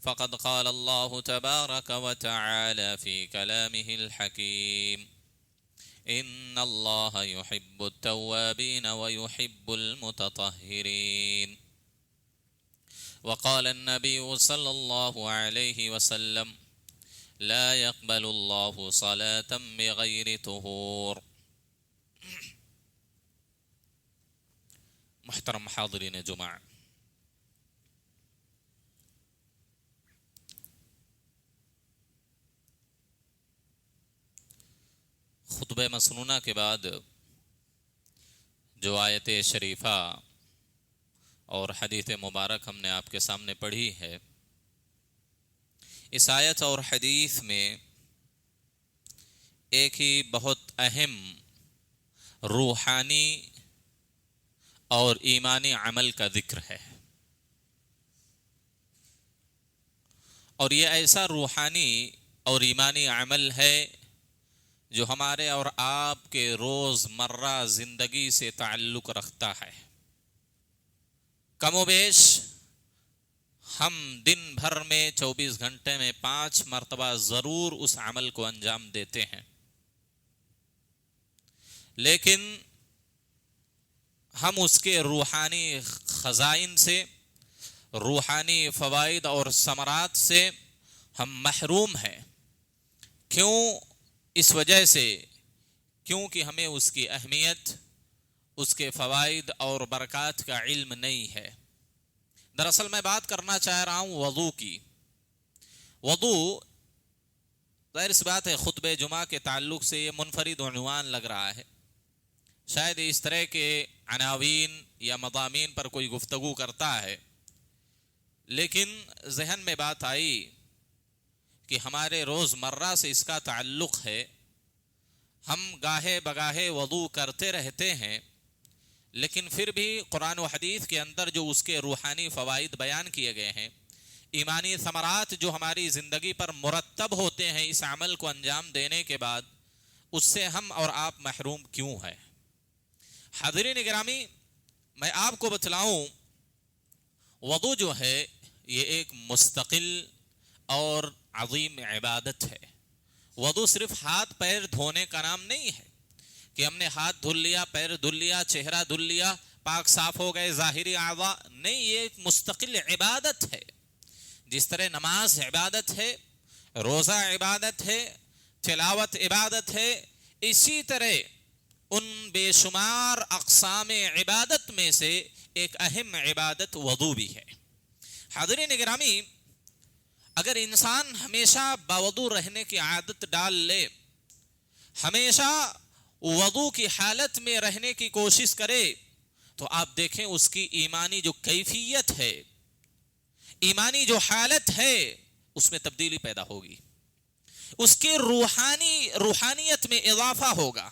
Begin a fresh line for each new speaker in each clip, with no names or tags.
فقد قال الله تبارك وتعالى في كلامه الحكيم إن الله يحب التوابين ويحب المتطهرين. وقال النبي صلى الله عليه وسلم لا يقبل الله صلاة بغير طهور. محترم حاضرین جمعہ، خطبہ مسنونہ کے بعد جو آیت شریفہ اور حدیث مبارک ہم نے آپ کے سامنے پڑھی ہے، اس آیت اور حدیث میں ایک ہی بہت اہم روحانی اور ایمانی عمل کا ذکر ہے، اور یہ ایسا روحانی اور ایمانی عمل ہے جو ہمارے اور آپ کے روز مرہ زندگی سے تعلق رکھتا ہے۔ کم و بیش ہم دن بھر میں 24 گھنٹے میں 5 مرتبہ ضرور اس عمل کو انجام دیتے ہیں، لیکن ہم اس کے روحانی خزائن سے، روحانی فوائد اور ثمرات سے ہم محروم ہیں۔ کیوں؟ اس وجہ سے کیونکہ ہمیں اس کی اہمیت، اس کے فوائد اور برکات کا علم نہیں ہے۔ دراصل میں بات کرنا چاہ رہا ہوں وضو کی۔ وضو ظاہر سی بات ہے خطبہ جمعہ کے تعلق سے یہ منفرد عنوان لگ رہا ہے، شاید اس طرح کے عناوین یا مضامین پر کوئی گفتگو کرتا ہے، لیکن ذہن میں بات آئی کہ ہمارے روز مرہ سے اس کا تعلق ہے۔ ہم گاہے بگاہے وضو کرتے رہتے ہیں، لیکن پھر بھی قرآن و حدیث کے اندر جو اس کے روحانی فوائد بیان کیے گئے ہیں، ایمانی ثمرات جو ہماری زندگی پر مرتب ہوتے ہیں اس عمل کو انجام دینے کے بعد، اس سے ہم اور آپ محروم کیوں ہیں؟ حاضرین گرامی، میں آپ کو بتلاؤں، وضو جو ہے یہ ایک مستقل اور عظیم عبادت ہے۔ وضو صرف ہاتھ پیر دھونے کا نام نہیں ہے کہ ہم نے ہاتھ دھل لیا، پیر دھل لیا، چہرہ دھل لیا، پاک صاف ہو گئے ظاہری اعضاء، نہیں، یہ ایک مستقل عبادت ہے۔ جس طرح نماز عبادت ہے، روزہ عبادت ہے، تلاوت عبادت ہے، اسی طرح ان بے شمار اقسام عبادت میں سے ایک اہم عبادت وضو بھی ہے۔ حاضرین گرامی، اگر انسان ہمیشہ باوضو رہنے کی عادت ڈال لے، ہمیشہ وضو کی حالت میں رہنے کی کوشش کرے، تو آپ دیکھیں اس کی ایمانی جو کیفیت ہے، ایمانی جو حالت ہے، اس میں تبدیلی پیدا ہوگی، اس کے روحانیت میں اضافہ ہوگا،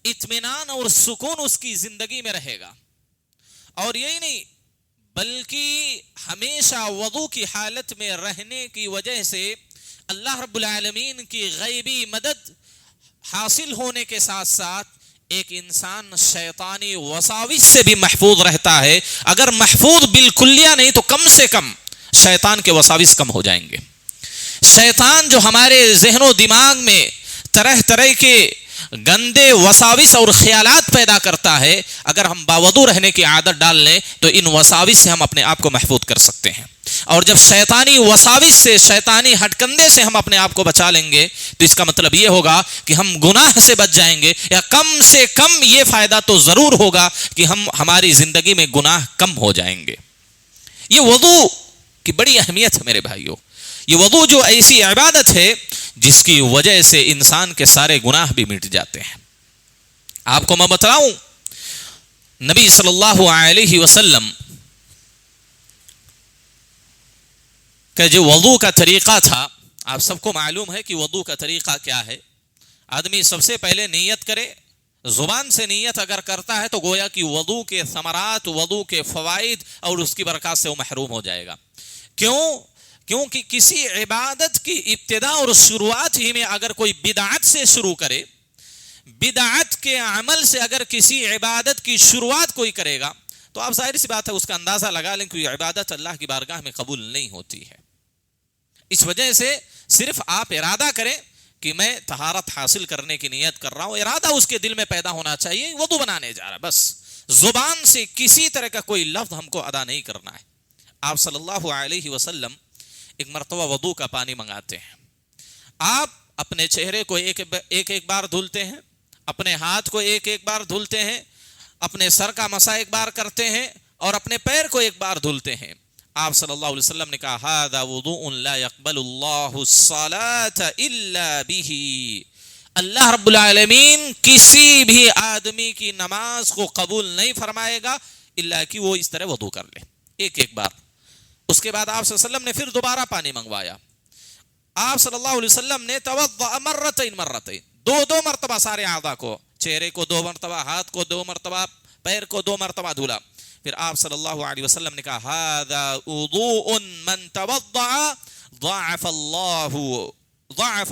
اطمینان اور سکون اس کی زندگی میں رہے گا۔ اور یہی نہیں بلکہ ہمیشہ وضو کی حالت میں رہنے کی وجہ سے اللہ رب العالمین کی غیبی مدد حاصل ہونے کے ساتھ ساتھ ایک انسان شیطانی وساوس سے بھی محفوظ رہتا ہے۔ اگر محفوظ بالکلیہ نہیں تو کم سے کم شیطان کے وساوس کم ہو جائیں گے۔ شیطان جو ہمارے ذہن و دماغ میں طرح طرح کے گندے وساوس اور خیالات پیدا کرتا ہے، اگر ہم باوضو رہنے کی عادت ڈال لیں تو ان وساوس سے ہم اپنے آپ کو محفوظ کر سکتے ہیں۔ اور جب شیطانی وساوس سے، شیطانی ہٹکندے سے ہم اپنے آپ کو بچا لیں گے تو اس کا مطلب یہ ہوگا کہ ہم گناہ سے بچ جائیں گے، یا کم سے کم یہ فائدہ تو ضرور ہوگا کہ ہماری زندگی میں گناہ کم ہو جائیں گے۔ یہ وضو کی بڑی اہمیت ہے میرے بھائیوں۔ یہ وضو جو ایسی عبادت ہے جس کی وجہ سے انسان کے سارے گناہ بھی مٹ جاتے ہیں۔ آپ کو میں بتلاؤں، نبی صلی اللہ علیہ وسلم کا جو وضو کا طریقہ تھا، آپ سب کو معلوم ہے کہ وضو کا طریقہ کیا ہے۔ آدمی سب سے پہلے نیت کرے، زبان سے نیت اگر کرتا ہے تو گویا کہ وضو کے ثمرات، وضو کے فوائد اور اس کی برکات سے وہ محروم ہو جائے گا۔ کیونکہ کسی عبادت کی ابتدا اور شروعات ہی میں اگر کوئی بدعت سے شروع کرے، بدعت کے عمل سے اگر کسی عبادت کی شروعات کوئی کرے گا تو آپ ظاہر سی بات ہے اس کا اندازہ لگا لیں کہ یہ عبادت اللہ کی بارگاہ میں قبول نہیں ہوتی ہے. اس وجہ سے صرف آپ ارادہ کریں کہ میں طہارت حاصل کرنے کی نیت کر رہا ہوں, ارادہ اس کے دل میں پیدا ہونا چاہیے, وضو بنانے جا رہا, بس زبان سے کسی طرح کا کوئی لفظ ہم کو ادا نہیں کرنا ہے. آپ صلی اللہ علیہ وسلم ایک مرتبہ وضو کا پانی منگاتے ہیں. آپ اپنے چہرے کو ایک ایک بار دھلتے ہیں, اپنے ہاتھ کو ایک ایک بار دھلتے ہیں, اپنے سر کا مسح ایک بار کرتے ہیں, اور اپنے پیر کو ایک بار دھلتے ہیں. آپ صلی اللہ علیہ وسلم نے کہا ھذا وضوء لا يقبل اللہ الصلاة الا به. اللہ رب العالمین کسی بھی آدمی کی نماز کو قبول نہیں فرمائے گا الا کہ وہ اس طرح وضو کر لے ایک ایک بار. اس کے بعد آپ صلی اللہ علیہ وسلم نے پھر دوبارہ پانی منگوایا. آپ صلی اللہ علیہ وسلم نے توضأ مرتين دو مرتبہ سارے اعضاء کو, چہرے کو 2 مرتبہ, ہاتھ کو 2 مرتبہ, پیر کو 2 مرتبہ دھلا. پھر آپ صلی اللہ علیہ وسلم نے کہا ھذا وضوء من توضأ ضاعف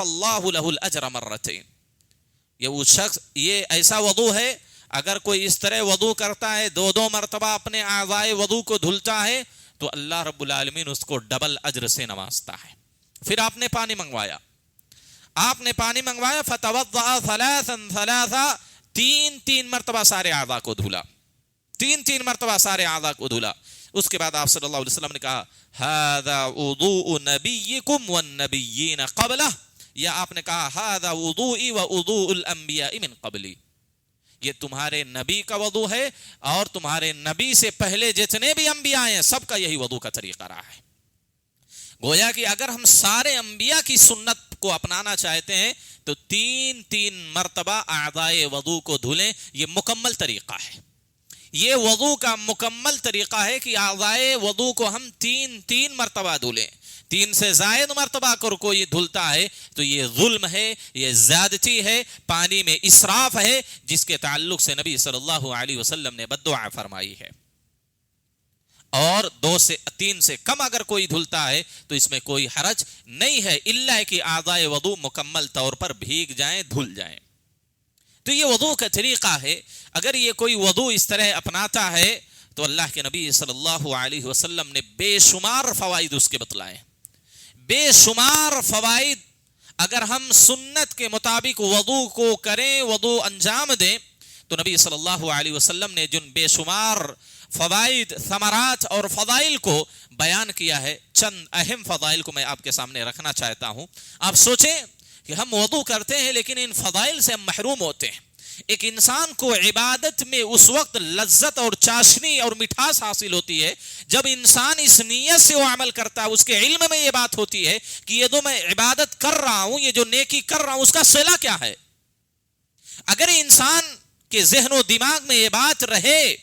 اللہ له الاجر مرتين. یہ وہ شخص, یہ ایسا وضو ہے اگر کوئی اس طرح وضو کرتا ہے 2 مرتبہ اپنے اعضاء وضو کو دھلتا ہے تو اللہ رب العالمین اس کو ڈبل اجر سے نوازتا ہے. پھر آپ نے پانی منگوایا, فتوضأ ثلاثا 3 مرتبہ سارے اعضاء کو دھلا, 3 مرتبہ سارے اعضاء کو دھلا. اس کے بعد آپ صلی اللہ علیہ وسلم نے کہا ھذا وضوء نبیکم والنبیین قبلہ, یا آپ نے کہا ھذا وضوئی ووضوء الانبیاء من قبلی, یہ تمہارے نبی کا وضو ہے اور تمہارے نبی سے پہلے جتنے بھی انبیاء ہیں سب کا یہی وضو کا طریقہ رہا ہے. گویا کہ اگر ہم سارے انبیاء کی سنت کو اپنانا چاہتے ہیں تو 3 مرتبہ اعضاء وضو کو دھلیں, یہ مکمل طریقہ ہے. یہ وضو کا مکمل طریقہ ہے کہ اعضاء وضو کو ہم 3 مرتبہ دھلیں. 3 سے زائد مرتبہ اگر کوئی دھلتا ہے تو یہ ظلم ہے, یہ زیادتی ہے, پانی میں اسراف ہے, جس کے تعلق سے نبی صلی اللہ علیہ وسلم نے بددعا فرمائی ہے. اور 2 سے 3 سے کم اگر کوئی دھلتا ہے تو اس میں کوئی حرج نہیں ہے, الا کہ اعضاء وضو مکمل طور پر بھیگ جائیں, دھل جائیں. تو یہ وضو کا طریقہ ہے. اگر یہ کوئی وضو اس طرح اپناتا ہے تو اللہ کے نبی صلی اللہ علیہ وسلم نے بے شمار فوائد اس کے بتلائے, بے شمار فوائد. اگر ہم سنت کے مطابق وضو کو کریں, وضو انجام دیں, تو نبی صلی اللہ علیہ وسلم نے جن بے شمار فوائد, ثمرات اور فضائل کو بیان کیا ہے, چند اہم فضائل کو میں آپ کے سامنے رکھنا چاہتا ہوں. آپ سوچیں کہ ہم وضو کرتے ہیں لیکن ان فضائل سے ہم محروم ہوتے ہیں. ایک انسان کو عبادت میں اس وقت لذت اور چاشنی اور مٹھاس حاصل ہوتی ہے جب انسان اس نیت سے وہ عمل کرتا ہے, اس کے علم میں یہ بات ہوتی ہے کہ یہ جو میں عبادت کر رہا ہوں, یہ جو نیکی کر رہا ہوں, اس کا صلہ کیا ہے. اگر انسان کے ذہن و دماغ میں یہ بات رہے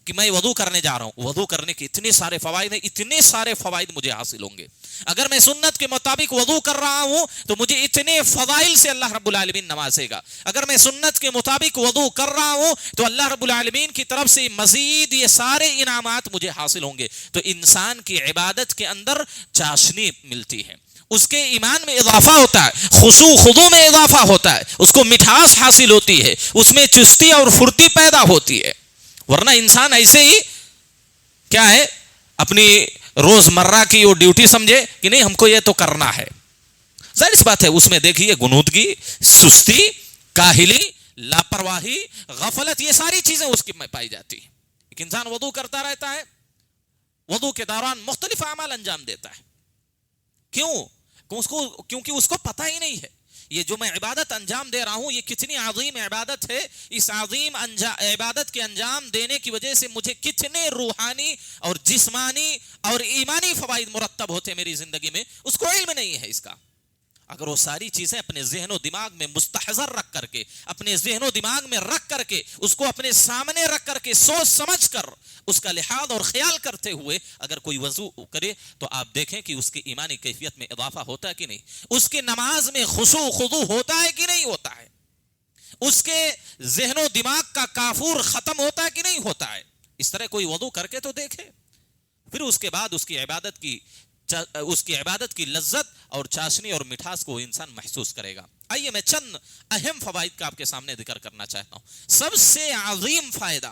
کہ میں وضو کرنے جا رہا ہوں, وضو کرنے کے اتنے سارے فوائد ہیں, اتنے سارے فوائد مجھے حاصل ہوں گے, اگر میں سنت کے مطابق وضو کر رہا ہوں تو مجھے اتنے فضائل سے اللہ رب العالمین نوازے گا, اگر میں سنت کے مطابق وضو کر رہا ہوں تو اللہ رب العالمین کی طرف سے مزید یہ سارے انعامات مجھے حاصل ہوں گے. تو انسان کی عبادت کے اندر چاشنی ملتی ہے, اس کے ایمان میں اضافہ ہوتا ہے, خشوع خضوع میں اضافہ ہوتا ہے, اس کو مٹھاس حاصل ہوتی ہے, اس میں چستی اور پھرتی پیدا ہوتی ہے. ورنہ انسان ایسے ہی کیا ہے اپنی روزمرہ کی وہ ڈیوٹی سمجھے کہ نہیں ہم کو یہ تو کرنا ہے. ظاہر سی بات ہے اس میں دیکھیے غنودگی, سستی, کاہلی, لاپرواہی, غفلت, یہ ساری چیزیں اس کی میں پائی جاتی ہیں. ایک انسان وضو کرتا رہتا ہے, وضو کے دوران مختلف اعمال انجام دیتا ہے. کیونکہ اس کو پتہ ہی نہیں ہے یہ جو میں عبادت انجام دے رہا ہوں یہ کتنی عظیم عبادت ہے, اس عظیم عبادت کے انجام دینے کی وجہ سے مجھے کتنے روحانی اور جسمانی اور ایمانی فوائد مرتب ہوتے میری زندگی میں, اس کو علم نہیں ہے اس کا. اگر وہ ساری چیزیں اپنے ذہن و دماغ میں مستحضر رکھ کر کے, اپنے ذہن و دماغ میں رکھ کر کے, اس کو اپنے سامنے رکھ کر کے, سوچ سمجھ کر اس کا لحاظ اور خیال کرتے ہوئے اگر کوئی وضو کرے تو آپ دیکھیں کہ اس کی ایمانی کیفیت میں اضافہ ہوتا ہے کہ نہیں, اس کی نماز میں خشوع خضوع ہوتا ہے کہ نہیں ہوتا ہے, اس کے ذہن و دماغ کا کافور ختم ہوتا ہے کہ نہیں ہوتا ہے. اس طرح کوئی وضو کر کے تو دیکھے, پھر اس کے بعد اس کی عبادت کی لذت اور چاشنی اور مٹھاس کو انسان محسوس کرے گا. آئیے میں چند اہم فوائد کا آپ کے سامنے ذکر کرنا چاہتا ہوں. سب سے عظیم فائدہ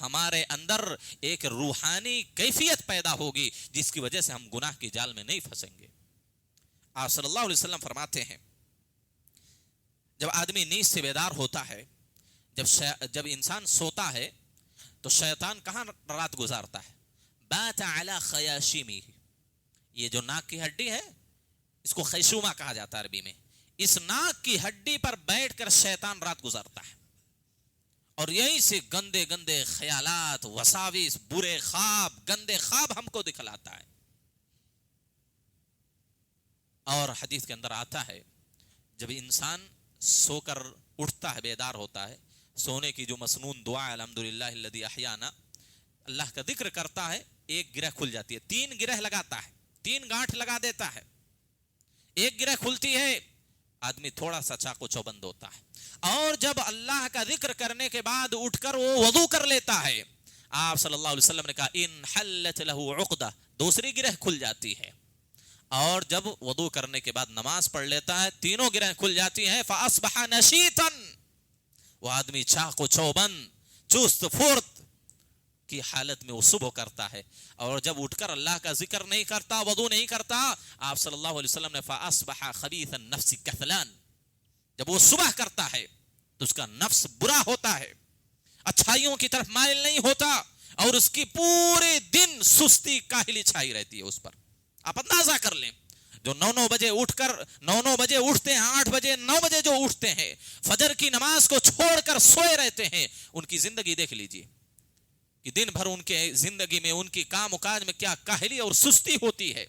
ہمارے اندر ایک روحانی کیفیت پیدا ہوگی جس کی وجہ سے ہم گناہ کی جال میں نہیں پھنسیں گے. آپ صلی اللہ علیہ وسلم فرماتے ہیں جب آدمی نیند سے بیدار ہوتا ہے, جب انسان سوتا ہے تو شیطان کہاں رات گزارتا ہے؟ بات علی خیاشیمی, یہ جو ناک کی ہڈی ہے اس کو خیشومہ کہا جاتا ہے عربی میں. اس ناک کی ہڈی پر بیٹھ کر شیطان رات گزارتا ہے اور یہیں سے گندے گندے خیالات, وساوس, برے خواب, گندے خواب ہم کو دکھلاتا ہے. اور حدیث کے اندر آتا ہے جب انسان سو کر اٹھتا ہے, بیدار ہوتا ہے, سونے کی جو مسنون دعا ہے الحمدللہ الذی احیانا, اللہ کا ذکر کرتا ہے, ایک گرہ کھل جاتی ہے. 3 گرہ لگاتا ہے, 3 گانٹھ لگا دیتا ہے, ایک گرہ کھلتی ہے, آدمی تھوڑا سا چاقو چوبند ہوتا ہے. اور جب اللہ کا ذکر کرنے کے بعد اٹھ کر وہ وضو کر لیتا ہے, آپ صلی اللہ علیہ وسلم نے کہا ان حلت له عقدہ, دوسری گرہ کھل جاتی ہے. اور جب وضو کرنے کے بعد نماز پڑھ لیتا ہے, تینوں گرہ کھل جاتی ہیں. فاصبح نشیطا, وہ آدمی چاقو چوبند, چست پھرت کی حالت میں وہ صبح کرتا ہے. اور جب اٹھ کر اللہ کا ذکر نہیں کرتا, وضو نہیں کرتا, آپ صلی اللہ علیہ وسلم نے فاصبح خبیث النفس کسلان, جب وہ صبح کرتا ہے تو اس کا نفس برا ہوتا ہے, اچھائیوں کی طرف مائل نہیں ہوتا, اور اس کی پورے دن سستی کاہلی چھائی رہتی ہے اس پر. آپ اندازہ کر لیں جو 9 بجے اٹھ کر 9 بجے اٹھتے ہیں, 8 بجے 9 بجے جو اٹھتے ہیں, فجر کی نماز کو چھوڑ کر سوئے رہتے ہیں, ان کی زندگی دیکھ لیجئے کہ دن بھر ان کے زندگی میں, ان کی کام و کاج میں کیا کاہلی اور سستی ہوتی ہے.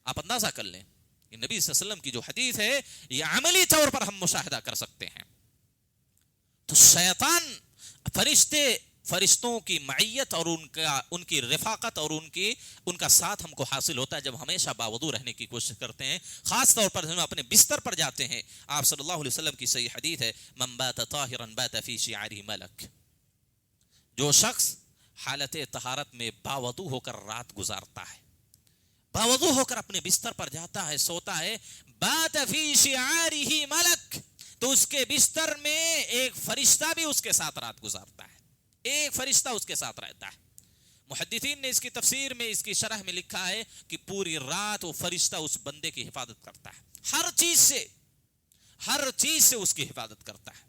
آپ اندازہ کر لیں کہ نبی صلی اللہ علیہ وسلم کی جو حدیث ہے یہ عملی طور پر ہم مشاہدہ کر سکتے ہیں. تو شیطان فرشتوں کی معیت اور ان کی رفاقت اور ان کا ساتھ ہم کو حاصل ہوتا ہے جب ہمیشہ باوضو رہنے کی کوشش کرتے ہیں, خاص طور پر ہم اپنے بستر پر جاتے ہیں. آپ صلی اللہ علیہ وسلم کی صحیح حدیث ہے من بات طاہرا بات فی شعرہ ملک, جو شخص حالت طہارت میں باوضو ہو کر رات گزارتا ہے, باوضو ہو کر اپنے بستر پر جاتا ہے, سوتا ہے, بات فی شعرہ ملک, تو اس کے بستر میں ایک فرشتہ بھی اس کے ساتھ رات گزارتا ہے, ایک فرشتہ اس کے ساتھ رہتا ہے. محدثین نے اس کی تفسیر میں, اس کی شرح میں لکھا ہے کہ پوری رات وہ فرشتہ اس بندے کی حفاظت کرتا ہے, ہر چیز سے اس کی حفاظت کرتا ہے.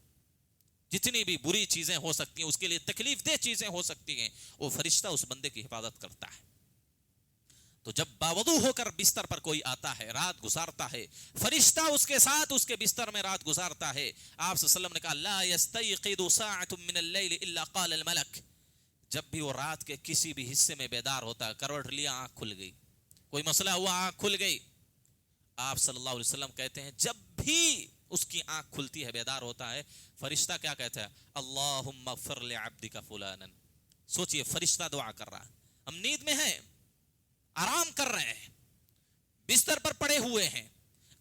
جتنی بھی بری چیزیں ہو سکتی ہیں, اس کے لیے تکلیف دہ چیزیں ہو سکتی ہیں, وہ فرشتہ اس بندے کی حفاظت کرتا ہے. تو جب باوضو ہو کر بستر پر کوئی آتا ہے, رات گزارتا ہے, فرشتہ اس کے ساتھ اس کے بستر میں رات گزارتا ہے. آپ صلی اللہ علیہ وسلم نے کہا لا یستیقظ ساعة من اللیل الا قال الملک, جب بھی وہ رات کے کسی بھی حصے میں بیدار ہوتا ہے, کروٹ لیا, آنکھ کھل گئی, کوئی مسئلہ ہوا, آنکھ کھل گئی, آپ صلی اللہ علیہ وسلم کہتے ہیں جب بھی اس کی آنکھ کھلتی ہے, بیدار ہوتا ہے, فرشتہ کیا کہتا ہے اللہم اغفر لعبدک فلانا. سوچئے فرشتہ دعا کر رہا ہے, ہم نیند میں ہیں, آرام کر رہے ہیں, بستر پر پڑے ہوئے ہیں,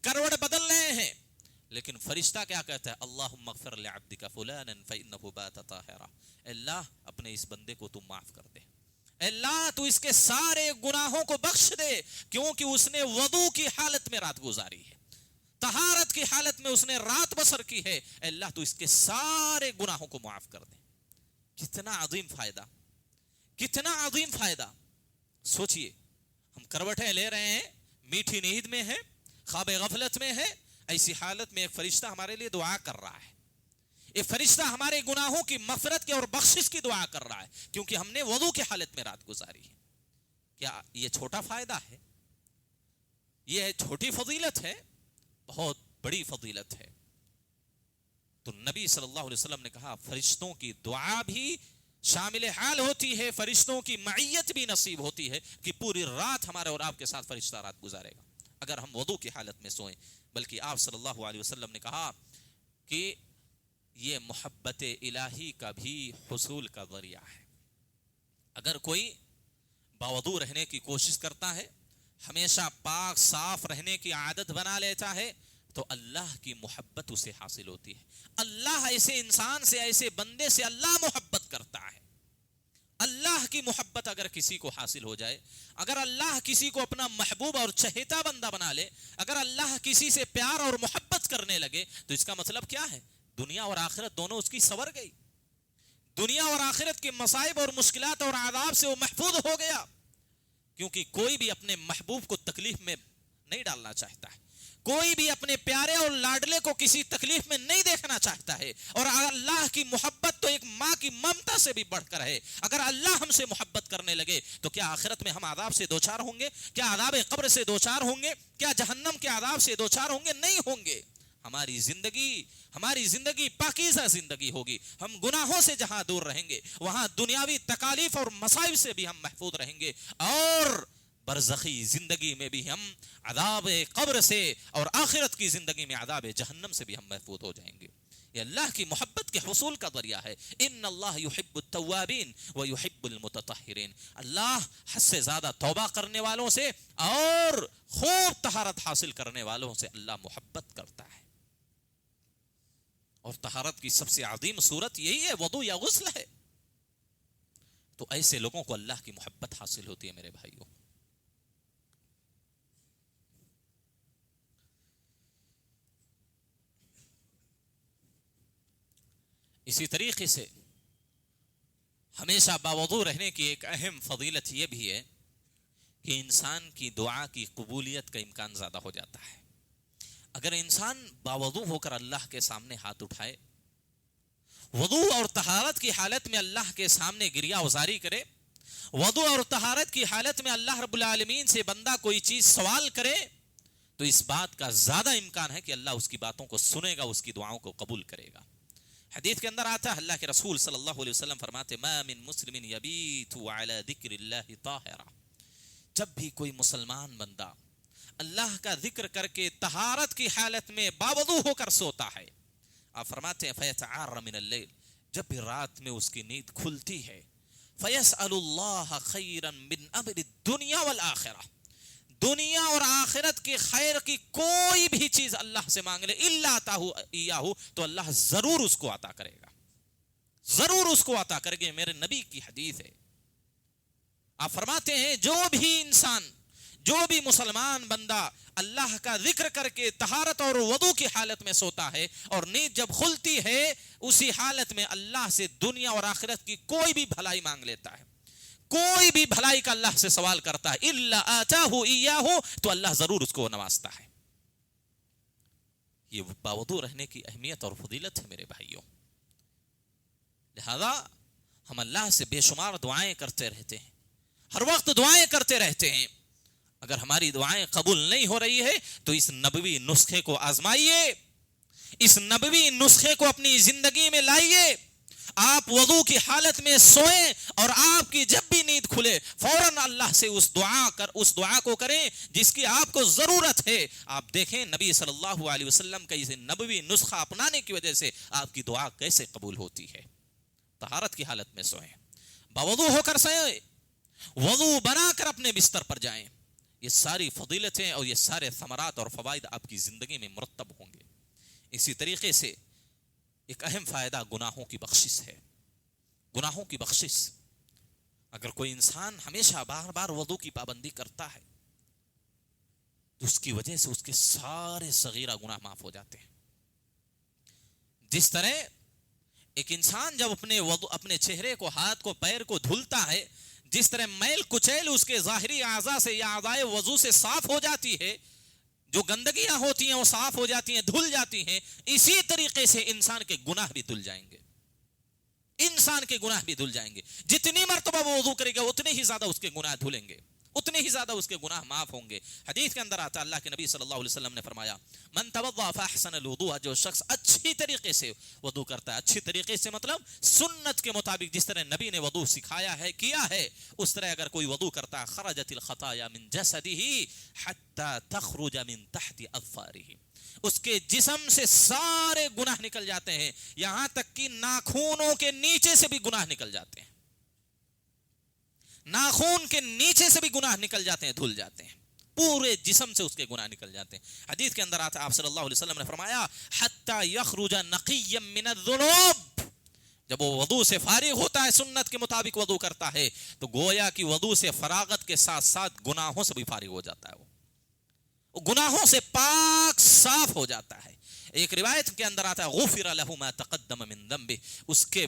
کروٹ بدل رہے ہیں, لیکن فرشتہ کیا کہتا ہے اللہم اغفر لعبدک فلانا فإنہ بات طاہرا, اللہ اپنے اس بندے کو تم معاف کر دے, اللہ تو اس کے سارے گناہوں کو بخش دے, کیونکہ اس نے وضو کی حالت میں رات گزاری ہے, طہارت کی حالت میں اس نے رات بسر کی ہے, اللہ تو اس کے سارے گناہوں کو معاف کر دے. کتنا عظیم فائدہ, کتنا عظیم فائدہ. سوچئے ہم کروٹیں لے رہے ہیں, میٹھی نیند میں ہیں, خواب غفلت میں ہے, ایسی حالت میں ایک فرشتہ ہمارے لیے دعا کر رہا ہے, ایک فرشتہ ہمارے گناہوں کی مغفرت کی اور بخشش کی دعا کر رہا ہے, کیونکہ ہم نے وضو کی حالت میں رات گزاری ہے. کیا یہ چھوٹا فائدہ ہے؟ یہ چھوٹی فضیلت ہے؟ بہت بڑی فضیلت ہے. تو نبی صلی اللہ علیہ وسلم نے کہا فرشتوں کی دعا بھی شامل حال ہوتی ہے, فرشتوں کی معیت بھی نصیب ہوتی ہے کہ پوری رات ہمارے اور آپ کے ساتھ فرشتہ رات گزارے گا اگر ہم وضو کی حالت میں سوئیں. بلکہ آپ صلی اللہ علیہ وسلم نے کہا کہ یہ محبت الہی کا بھی حصول کا ذریعہ ہے. اگر کوئی باوضو رہنے کی کوشش کرتا ہے, ہمیشہ پاک صاف رہنے کی عادت بنا لیتا ہے, تو اللہ کی محبت اسے حاصل ہوتی ہے. اللہ ایسے انسان سے, ایسے بندے سے اللہ محبت کرتا ہے. اللہ کی محبت اگر کسی کو حاصل ہو جائے, اگر اللہ کسی کو اپنا محبوب اور چہیتا بندہ بنا لے, اگر اللہ کسی سے پیار اور محبت کرنے لگے, تو اس کا مطلب کیا ہے؟ دنیا اور آخرت دونوں اس کی سنور گئی, دنیا اور آخرت کے مصائب اور مشکلات اور عذاب سے وہ محفوظ ہو گیا، کیونکہ کوئی بھی اپنے محبوب کو تکلیف میں نہیں ڈالنا چاہتا ہے، کوئی بھی اپنے پیارے اور لاڈلے کو کسی تکلیف میں نہیں دیکھنا چاہتا ہے. اور اللہ کی محبت تو ایک ماں کی ممتا سے بھی بڑھ کر ہے. اگر اللہ ہم سے محبت کرنے لگے تو کیا آخرت میں ہم عذاب سے دوچار ہوں گے؟ کیا عذاب قبر سے دوچار ہوں گے؟ کیا جہنم کے عذاب سے دوچار ہوں گے؟ نہیں ہوں گے. ہماری زندگی پاکیزہ زندگی ہوگی. ہم گناہوں سے جہاں دور رہیں گے وہاں دنیاوی تکالیف اور مصائب سے بھی ہم محفوظ رہیں گے، اور برزخی زندگی میں بھی ہم عذاب قبر سے اور آخرت کی زندگی میں عذاب جہنم سے بھی ہم محفوظ ہو جائیں گے. یہ اللہ کی محبت کے حصول کا ذریعہ ہے. ان اللہ یحب التوابین و یحب المتطہرین. اللہ حد سے زیادہ توبہ کرنے والوں سے اور خوب طہارت حاصل کرنے والوں سے اللہ محبت کرتا ہے. اور طہارت کی سب سے عظیم صورت یہی ہے، وضو یا غسل ہے. تو ایسے لوگوں کو اللہ کی محبت حاصل ہوتی ہے میرے بھائیوں. اسی طریقے سے ہمیشہ باوضو رہنے کی ایک اہم فضیلت یہ بھی ہے کہ انسان کی دعا کی قبولیت کا امکان زیادہ ہو جاتا ہے. اگر انسان باوضو ہو کر اللہ کے سامنے ہاتھ اٹھائے، وضو اور طہارت کی حالت میں اللہ کے سامنے گریہ وزاری کرے، وضو اور طہارت کی حالت میں اللہ رب العالمین سے بندہ کوئی چیز سوال کرے، تو اس بات کا زیادہ امکان ہے کہ اللہ اس کی باتوں کو سنے گا، اس کی دعاؤں کو قبول کرے گا. حدیث کے اندر آتا ہے، اللہ کے رسول صلی اللہ علیہ وسلم فرماتے ما من مسلم یبیت علی ذکر اللہ طاہرا. جب بھی کوئی مسلمان بندہ اللہ کا ذکر کر کے طہارت کی حالت میں باوضو ہو کر سوتا ہے، آپ فرماتے ہیں فیتعار من اللیل، جب بھی رات میں اس کی نیند کھلتی ہے، فیسأل اللہ خیرا من امر الدنیا والآخرہ، دنیا اور آخرت کے خیر کی کوئی بھی چیز اللہ سے مانگ لے، الا اتاہ ایاہ، تو اللہ ضرور اس کو عطا کرے گا، ضرور اس کو عطا کرے گا. میرے نبی کی حدیث ہے، آپ فرماتے ہیں جو بھی انسان، جو بھی مسلمان بندہ اللہ کا ذکر کر کے طہارت اور وضو کی حالت میں سوتا ہے اور نیند جب کھلتی ہے، اسی حالت میں اللہ سے دنیا اور آخرت کی کوئی بھی بھلائی مانگ لیتا ہے، کوئی بھی بھلائی کا اللہ سے سوال کرتا ہے، الا آتاہ ایاہ، تو اللہ ضرور اس کو نوازتا ہے. یہ باوضو رہنے کی اہمیت اور فضیلت ہے میرے بھائیوں. لہذا ہم اللہ سے بے شمار دعائیں کرتے رہتے ہیں، ہر وقت دعائیں کرتے رہتے ہیں. اگر ہماری دعائیں قبول نہیں ہو رہی ہے تو اس نبوی نسخے کو آزمائیے، اس نبوی نسخے کو اپنی زندگی میں لائیے. آپ وضو کی حالت میں سوئیں اور آپ کی جب بھی نیند کھلے فوراً اللہ سے اس دعا کو کریں جس کی آپ کو ضرورت ہے. آپ دیکھیں نبی صلی اللہ علیہ وسلم کا اسے نبوی نسخہ اپنانے کی وجہ سے آپ کی دعا کیسے قبول ہوتی ہے. طہارت کی حالت میں سوئیں، باوضو ہو کر سوئیں، وضو بنا کر اپنے بستر پر جائیں. یہ ساری فضیلتیں اور یہ سارے ثمرات اور فوائد آپ کی زندگی میں مرتب ہوں گے. اسی طریقے سے ایک اہم فائدہ گناہوں کی بخشش ہے. گناہوں کی بخشش، اگر کوئی انسان ہمیشہ بار بار وضو کی پابندی کرتا ہے تو اس کی وجہ سے اس کے سارے صغیرہ گناہ معاف ہو جاتے ہیں. جس طرح ایک انسان جب اپنے چہرے کو، ہاتھ کو، پیر کو دھلتا ہے، جس طرح میل کچیل اس کے ظاہری اعضاء سے یا اعضاء وضو سے صاف ہو جاتی ہے، جو گندگیاں ہوتی ہیں وہ صاف ہو جاتی ہیں، دھل جاتی ہیں، اسی طریقے سے انسان کے گناہ بھی دھل جائیں گے. انسان کے گناہ بھی دھل جائیں گے. جتنی مرتبہ وہ وضو کرے گا اتنے ہی زیادہ اس کے گناہ دھلیں گے، اتنے ہی زیادہ اس کے گناہ معاف ہوں گے. حدیث کے اندر آتا ہے، اللہ کے نبی صلی اللہ علیہ وسلم نے فرمایا من توضأ فاحسن الوضوء، جو شخص اچھی طریقے سے وضو کرتا ہے، اچھی طریقے سے مطلب سنت کے مطابق جس طرح نبی نے وضو سکھایا ہے، کیا ہے، اس طرح اگر کوئی وضو کرتا ہے، خرجت الخطايا من جسده حتى تخرج من تحت اظفاره، اس کے جسم سے سارے گناہ نکل جاتے ہیں، یہاں تک کہ ناخونوں کے نیچے سے بھی گناہ نکل جاتے ہیں، ناخون کے نیچے سے بھی گناہ نکل جاتے ہیں، دھل جاتے ہیں، پورے جسم سے اس کے گناہ نکل جاتے ہیں. حدیث کے اندر آتا ہے، آپ صلی اللہ علیہ وسلم نے فرمایا حتی یخرج نقیا من الذنوب، جب وہ وضو سے فارغ ہوتا ہے، سنت کے مطابق وضو کرتا ہے، تو گویا کہ وضو سے فراغت کے ساتھ ساتھ گناہوں سے بھی فارغ ہو جاتا ہے، وہ گناہوں سے پاک صاف ہو جاتا ہے. ایک روایت کے اندر آتا ہے غفر له ما تقدم من ذنبه، اس کے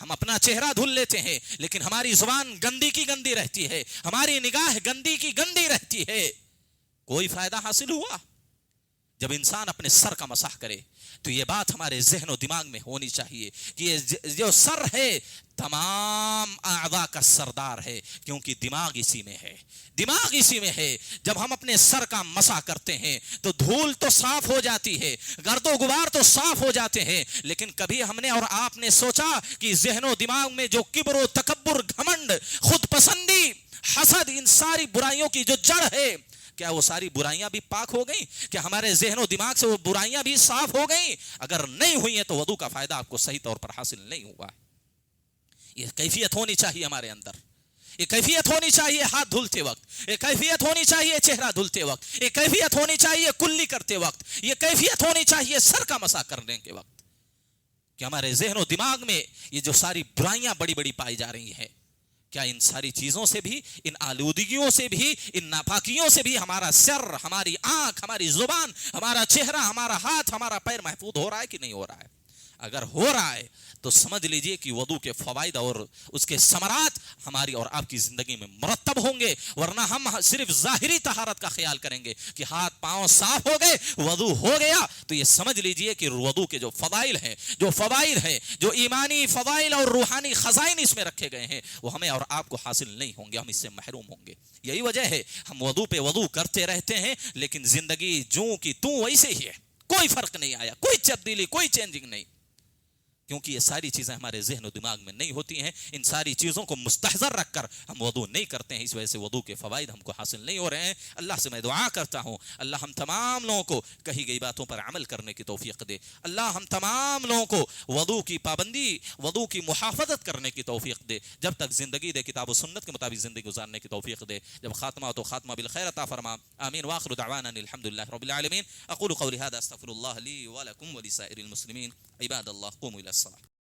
ہم اپنا چہرہ دھل لیتے ہیں لیکن ہماری زبان گندی کی گندی رہتی ہے، ہماری نگاہ گندی کی گندی رہتی ہے، کوئی فائدہ حاصل ہوا؟ جب انسان اپنے سر کا مسح کرے تو یہ بات ہمارے ذہن و دماغ میں ہونی چاہیے کہ یہ جو سر ہے تمام اعضاء کا سردار ہے، کیونکہ دماغ اسی میں ہے، دماغ اسی میں ہے۔ جب ہم اپنے سر کا مسح کرتے ہیں تو دھول تو صاف ہو جاتی ہے، گرد و غبار تو صاف ہو جاتے ہیں، لیکن کبھی ہم نے اور آپ نے سوچا کہ ذہن و دماغ میں جو کبر و تکبر، گھمنڈ، خود پسندی، حسد، ان ساری برائیوں کی جو جڑ ہے، کیا وہ ساری برائیاں بھی پاک ہو گئیں؟ کیا ہمارے ذہن و دماغ سے وہ برائیاں بھی صاف ہو گئیں؟ اگر نہیں ہوئی ہیں تو وضو کا فائدہ آپ کو صحیح طور پر حاصل نہیں ہوا۔ یہ کیفیت ہونی چاہیے ہمارے اندر، یہ کیفیت ہونی چاہیے ہاتھ دھلتے وقت، یہ کیفیت ہونی چاہیے چہرہ دھلتے وقت، یہ کیفیت ہونی چاہیے کلی کرتے وقت، یہ کیفیت ہونی چاہیے سر کا مسح کرنے کے وقت، کہ ہمارے ذہن و دماغ میں یہ جو ساری برائیاں بڑی بڑی پائی جا رہی ہیں، کیا ان ساری چیزوں سے بھی، ان آلودگیوں سے بھی، ان ناپاکیوں سے بھی ہمارا سر، ہماری آنکھ، ہماری زبان، ہمارا چہرہ، ہمارا ہاتھ، ہمارا پیر محفوظ ہو رہا ہے کہ نہیں ہو رہا ہے؟ اگر ہو رہا ہے تو سمجھ لیجئے کہ وضو کے فوائد اور اس کے ثمرات ہماری اور آپ کی زندگی میں مرتب ہوں گے، ورنہ ہم صرف ظاہری طہارت کا خیال کریں گے کہ ہاتھ پاؤں صاف ہو گئے، وضو ہو گیا، تو یہ سمجھ لیجئے کہ وضو کے جو فضائل ہیں، جو فوائد ہیں، جو ایمانی فضائل اور روحانی خزائن اس میں رکھے گئے ہیں، وہ ہمیں اور آپ کو حاصل نہیں ہوں گے، ہم اس سے محروم ہوں گے۔ یہی وجہ ہے ہم وضو پہ وضو کرتے رہتے ہیں لیکن زندگی جوں کی توں ویسے ہی ہے، کوئی فرق نہیں آیا، کوئی تبدیلی، کوئی چینجنگ نہیں، کیونکہ یہ ساری چیزیں ہمارے ذہن و دماغ میں نہیں ہوتی ہیں۔ ان ساری چیزوں کو مستحضر رکھ کر ہم وضو نہیں کرتے ہیں، اس وجہ سے وضو کے فوائد ہم کو حاصل نہیں ہو رہے ہیں۔ اللہ سے میں دعا کرتا ہوں اللہ ہم تمام لوگوں کو کہی گئی باتوں پر عمل کرنے کی توفیق دے، اللہ ہم تمام لوگوں کو وضو کی پابندی، وضو کی محافظت کرنے کی توفیق دے، جب تک زندگی دے کتاب و سنت کے مطابق زندگی گزارنے کی توفیق دے، جب خاتمہ ہو تو خاتمہ بالخیر عطا فرما، آمین واخر دعوانا الحمدللہ رب العالمین۔ اقول قولی هذا استغفر الله لي ولكم ولسائر المسلمين عباد الله قوموا الى الصلاة۔